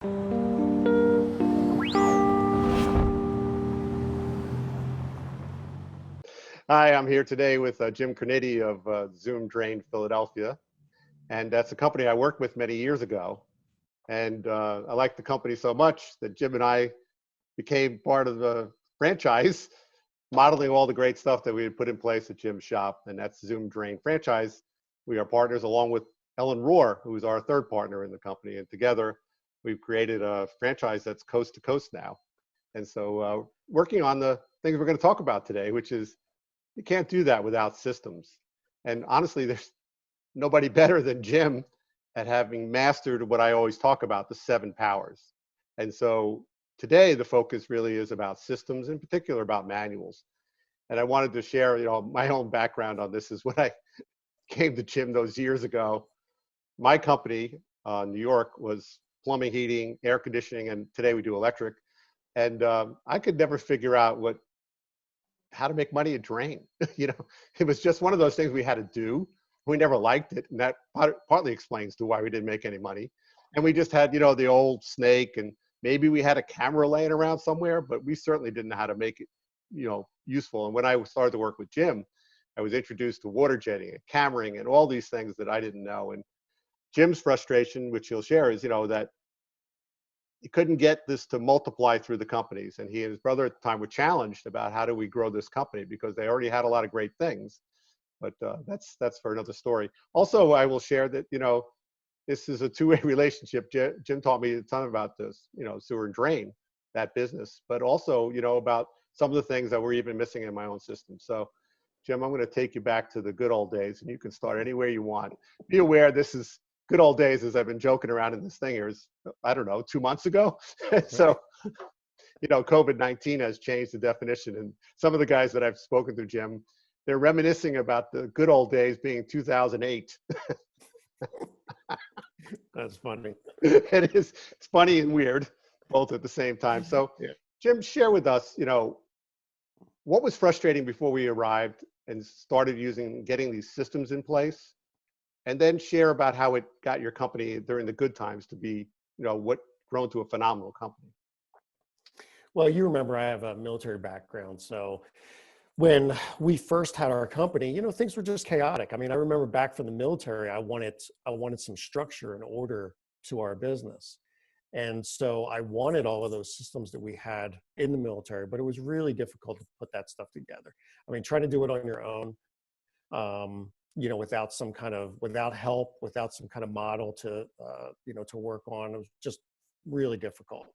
Hi, I'm here today with Jim Criniti of Zoom Drain Philadelphia, and that's a company I worked with many years ago. And I like the company so much that Jim and I became part of the franchise, modeling all the great stuff that we had put in place at Jim's shop, and that's Zoom Drain franchise. We are partners along with Ellen Rohr, who is our third partner in the company, and together we've created a franchise that's coast to coast now. And so working on the things we're going to talk about today, which is you can't do that without systems. And honestly, there's nobody better than Jim at having mastered what I always talk about, the 7 powers. And so today the focus really is about systems, in particular about manuals. And I wanted to share, my own background on this is when I came to Jim those years ago. My company, New York, was plumbing, heating, air conditioning, and today we do electric. And I could never figure out how to make money at Drain. It was just one of those things we had to do. We never liked it, and that partly explains to why we didn't make any money. And we just had, the old snake, and maybe we had a camera laying around somewhere, but we certainly didn't know how to make it, useful. And when I started to work with Jim, I was introduced to water jetting and cameraing and all these things that I didn't know. And Jim's frustration, which he'll share, is, that he couldn't get this to multiply through the companies. And he and his brother at the time were challenged about how do we grow this company, because they already had a lot of great things. But that's for another story. Also, I will share that, this is a two-way relationship. Jim taught me a ton about this, sewer and drain, that business, but also, about some of the things that were even missing in my own system. So Jim, I'm going to take you back to the good old days, and you can start anywhere you want. Be aware this is good old days, as I've been joking around in this thing here, is, I don't know, 2 months ago. So, COVID-19 has changed the definition. And some of the guys that I've spoken to, Jim, they're reminiscing about the good old days being 2008. That's funny. It is. It's funny and weird, both at the same time. So, Yeah. Jim, share with us, what was frustrating before we arrived and started getting these systems in place, and then share about how it got your company during the good times to be, what grown to a phenomenal company. Well, you remember I have a military background, so when we first had our company, things were just chaotic. I mean, I remember back from the military, I wanted some structure and order to our business. And so I wanted all of those systems that we had in the military, but it was really difficult to put that stuff together. I mean, trying to do it on your own, without help, without some kind of model to work on, it was just really difficult.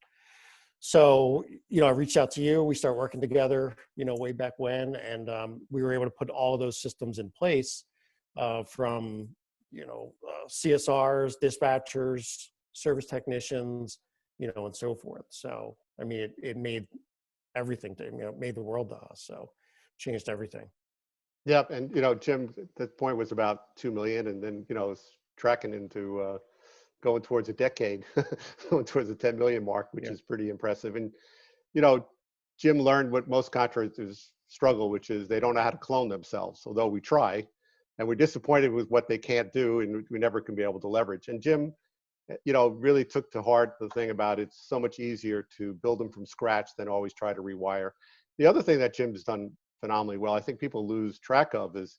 So, I reached out to you, we started working together, way back when, and we were able to put all of those systems in place from, CSRs, dispatchers, service technicians, and so forth. So, I mean, it made everything, made the world to us. So changed everything. Yep. And, Jim, that point was about 2 million, and then, it's tracking into going towards a decade, going towards the 10 million mark, which is pretty impressive. And, Jim learned what most contractors struggle, which is they don't know how to clone themselves, although we try, and we're disappointed with what they can't do, and we never can be able to leverage. And Jim, really took to heart the thing about it's so much easier to build them from scratch than always try to rewire. The other thing that Jim's done phenomenally well, I think people lose track of, is,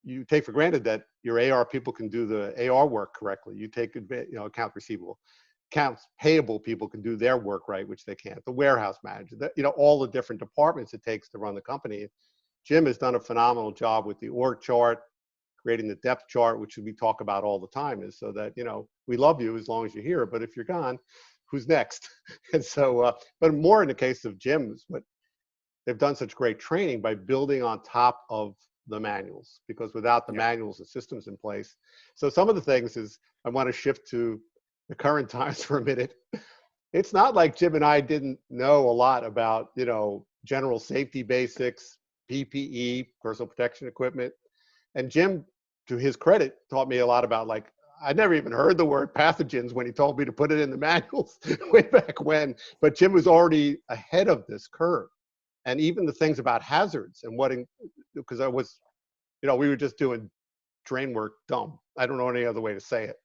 you take for granted that your AR people can do the AR work correctly. You take, account receivable, accounts payable people can do their work right, which they can't. The warehouse manager, all the different departments it takes to run the company. Jim has done a phenomenal job with the org chart, creating the depth chart, which we talk about all the time, is so that, we love you as long as you're here, but if you're gone, who's next? And so, but more in the case of Jim's, what they've done such great training by building on top of the manuals, because without the manuals and systems in place. So some of the things is, I want to shift to the current times for a minute. It's not like Jim and I didn't know a lot about, general safety basics, PPE, personal protection equipment. And Jim, to his credit, taught me a lot about, like, I never even heard the word pathogens when he told me to put it in the manuals way back when, but Jim was already ahead of this curve. And even the things about hazards and because I was, we were just doing drain work dumb. I don't know any other way to say it.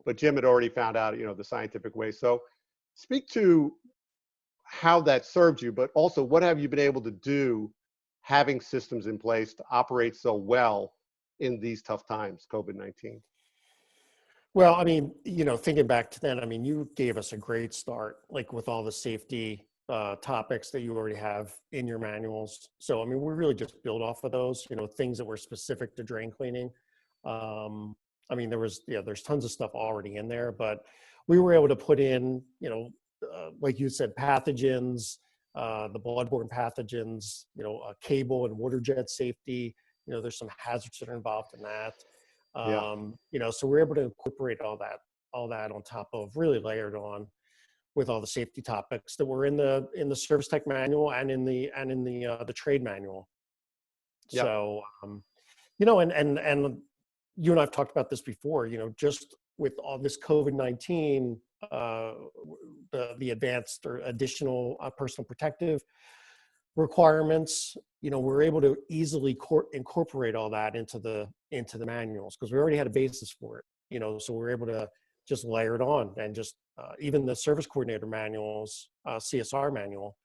but Jim had already found out, the scientific way. So speak to how that served you, but also what have you been able to do having systems in place to operate so well in these tough times, COVID-19? Well, I mean, thinking back to then, I mean, you gave us a great start, like with all the safety topics that you already have in your manuals. So, I mean, we really just build off of those, things that were specific to drain cleaning. I mean, there's tons of stuff already in there, but we were able to put in, like you said, pathogens, the bloodborne pathogens, cable and water jet safety. There's some hazards that are involved in that. Yeah. So we're able to incorporate all that on top of, really layered on with all the safety topics that were in the service tech manual and in the trade manual. Yeah. So, and you and I've talked about this before, just with all this COVID-19, the advanced or additional personal protective requirements, we're able to easily incorporate all that into the manuals because we already had a basis for it, so we're able to just layer it on. And just even the service coordinator manuals, CSR manual,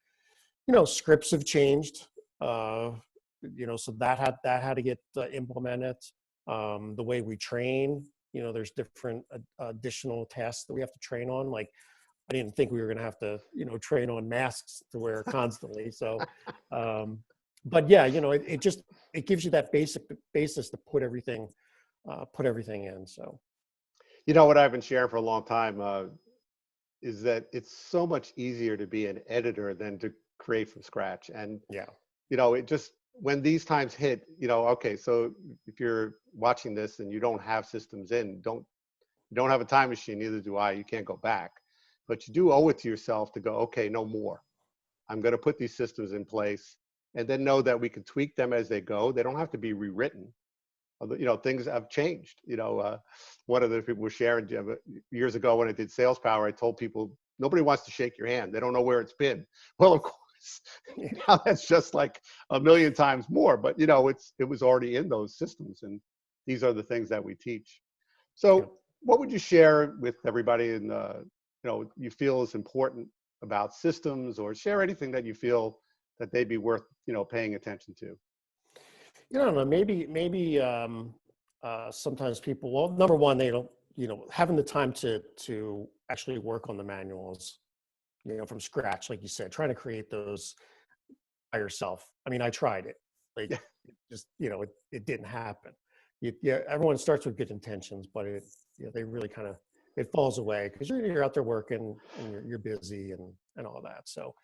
scripts have changed, so that had to get implemented. The way we train, there's different additional tasks that we have to train on. Like, I didn't think we were going to have to, train on masks to wear constantly. So, but yeah, it gives you that basis to put everything in. So, What I've been sharing for a long time is that it's so much easier to be an editor than to create from scratch. And, yeah, it just, when these times hit, okay, so if you're watching this and you don't have systems in, you don't have a time machine, neither do I, you can't go back. But you do owe it to yourself to go, okay, no more. I'm going to put these systems in place and then know that we can tweak them as they go. They don't have to be rewritten. Things have changed. One of the people was sharing years ago when I did Sales Power, I told people, nobody wants to shake your hand. They don't know where it's been. Well, of course, now that's just like a million times more, but it was already in those systems. And these are the things that we teach. So yeah. what would you share with everybody in you feel is important about systems, or share anything that you feel that they'd be worth, paying attention to? I don't know, maybe sometimes people, well, number one, they don't, having the time to actually work on the manuals, from scratch, like you said, trying to create those by yourself. I mean, I tried it, like, Yeah. just, it didn't happen. Yeah, everyone starts with good intentions, but they really kind of, it falls away because you're out there working and you're busy and all that. So,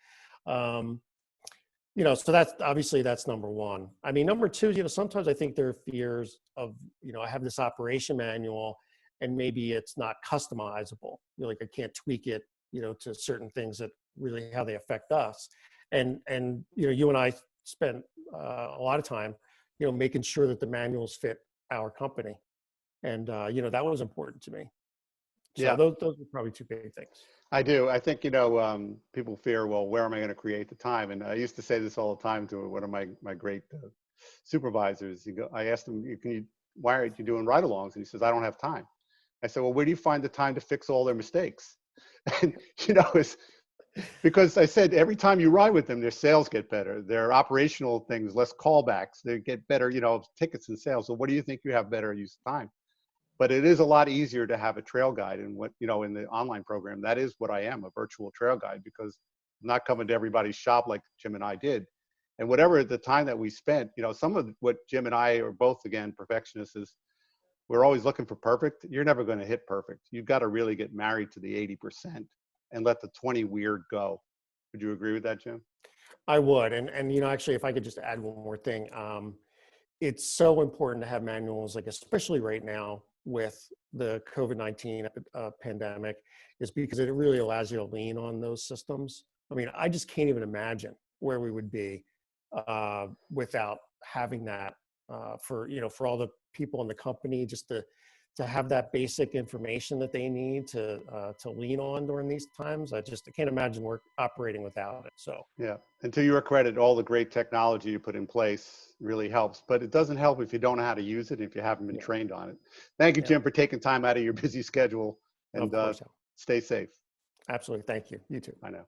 so that's number one. I mean, number two, sometimes I think there are fears of, I have this operation manual and maybe it's not customizable. Like I can't tweak it, to certain things that really how they affect us. And you and I spent a lot of time, making sure that the manuals fit our company. And, that was important to me. So Yeah, those are probably two big things. I do. I think, people fear, well, where am I going to create the time? And I used to say this all the time to one of my great supervisors. I asked him, why aren't you doing ride-alongs? And he says, I don't have time. I said, well, where do you find the time to fix all their mistakes? And, it's because I said, every time you ride with them, their sales get better. Their operational things, less callbacks, they get better, tickets and sales. So what do you think you have better use of time? But it is a lot easier to have a trail guide. And what, in the online program, that is what I am, a virtual trail guide, because I'm not coming to everybody's shop like Jim and I did. And whatever the time that we spent, some of what Jim and I are both, again, perfectionists, is we're always looking for perfect. You're never going to hit perfect. You've got to really get married to the 80% and let the 20 weird go. Would you agree with that, Jim? I would. And actually, if I could just add one more thing, it's so important to have manuals, like especially right now with the COVID-19 pandemic, is because it really allows you to lean on those systems. I mean, I just can't even imagine where we would be without having that for all the people in the company, just to have that basic information that they need to lean on during these times. I can't imagine we're operating without it. So yeah, and to your credit, all the great technology you put in place really helps, but it doesn't help if you don't know how to use it, if you haven't been trained on it. Thank you, yeah. Jim, for taking time out of your busy schedule and Of course. stay safe. Absolutely. Thank you. You too. I know.